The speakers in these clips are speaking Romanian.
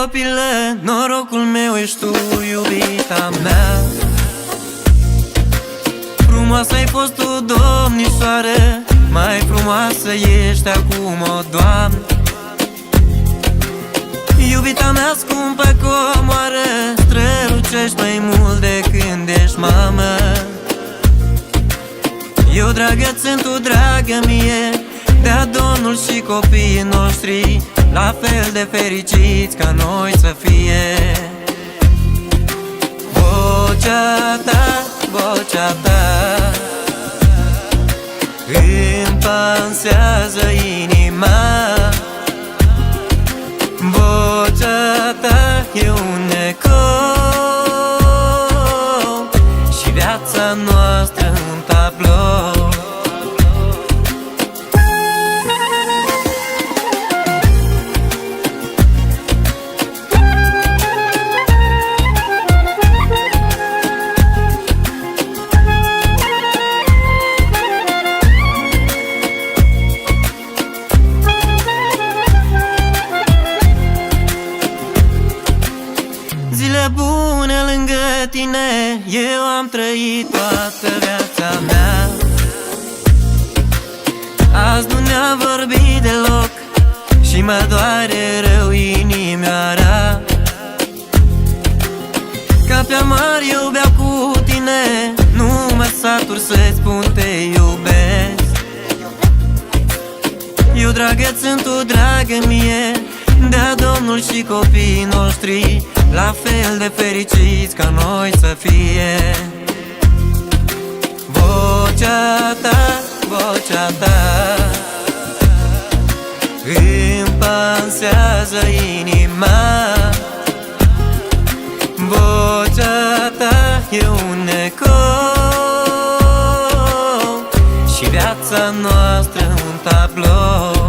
copilă, norocul meu ești tu, iubita mea. Frumoasă ai fost tu, domnișoară, mai frumoasă ești acum, o doamnă. Iubita mea scumpă comoară, strălucești mai mult de când ești mamă. Eu dragă sunt tu, dragă mie, de-a Domnul și copiii noștri, la fel de fericiți ca noi să fie. Vocea ta, vocea ta îmi pansează inima. Vocea ta e un ecou și viața noastră un tablou. Zile bune lângă tine eu am trăit toată viața mea. Azi nu ne-am vorbit deloc și mă doare rău inimioara. Ca pe amar eu beau cu tine, nu mă satur să-ți spun te iubesc. Eu dragă sunt tu, dragă mie, de-a Domnul și copiii noștri, la fel de fericiți ca noi să fie. Vocea ta, vocea ta îmi pansează inima. Vocea ta e un ecou și viața noastră un tablou.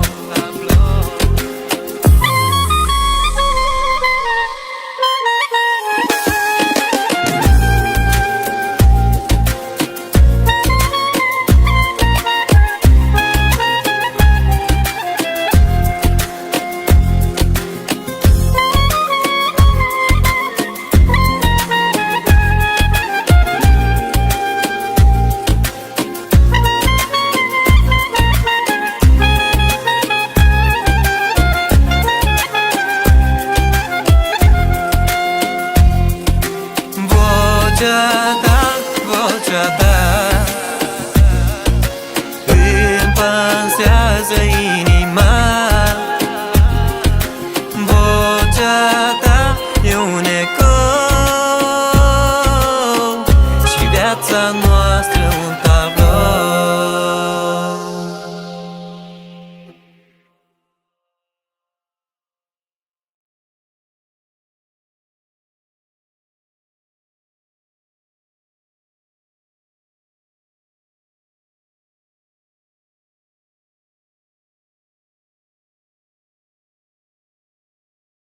Vocea ta, vocea ta îmi pansează inima. Vocea ta e un ecou și viața